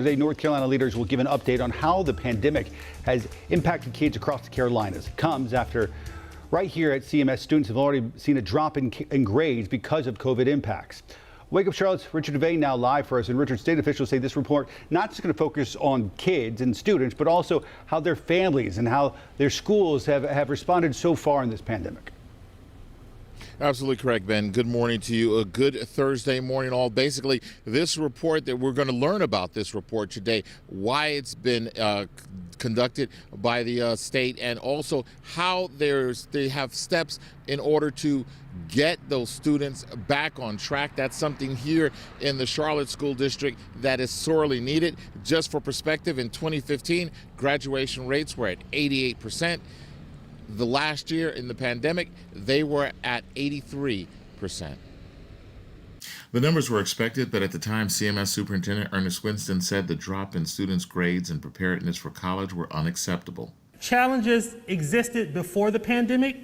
Today, North Carolina leaders will give an update on how the pandemic has impacted kids across the Carolinas. It comes after right here at CMS, students have already seen a drop in grades because of COVID impacts. Wake Up Charlotte's Richard Devane now live for us. And Richard, state officials say this report not just going to focus on kids and students, but also how their families and how their schools have responded so far in this pandemic. Absolutely correct, Ben. Good morning to you. A good Thursday morning all. Basically, this report that we're going to learn about this report today, why it's been conducted by the state, and also how they have steps in order to get those students back on track. That's something here in the Charlotte School District that is sorely needed. Just for perspective, in 2015, graduation rates were at 88%. The last year in the pandemic, they were at 83%. The numbers were expected, but at the time, CMS Superintendent Ernest Winston said the drop in students' grades and preparedness for college were unacceptable. Challenges existed before the pandemic,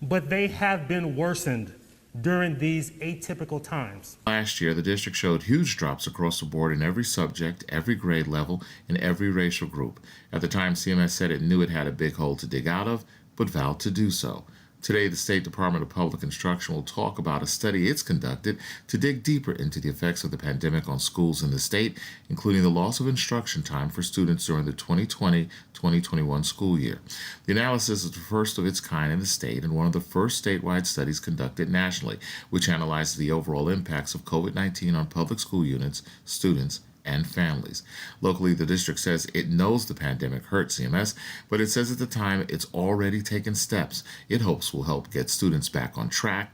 but they have been worsened during these atypical times. Last year, the district showed huge drops across the board in every subject, every grade level, and every racial group. At the time, CMS said it knew it had a big hole to dig out of, but vowed to do so. Today, the State Department of Public Instruction will talk about a study it's conducted to dig deeper into the effects of the pandemic on schools in the state, including the loss of instruction time for students during the 2020-2021 school year. The analysis is the first of its kind in the state and one of the first statewide studies conducted nationally, which analyzes the overall impacts of COVID-19 on public school units, students, and families. Locally, the district says it knows the pandemic hurt CMS, but it says at the time it's already taken steps it hopes will help get students back on track,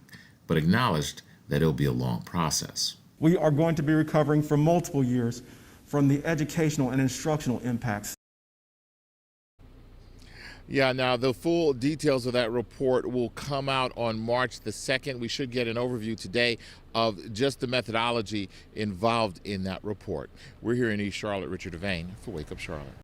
but acknowledged that it'll be a long process. We are going to be recovering for multiple years from the educational and instructional impacts. Yeah, now the full details of that report will come out on March the 2nd. We should get an overview today of just the methodology involved in that report. We're here in East Charlotte. Richard Devane for Wake Up Charlotte.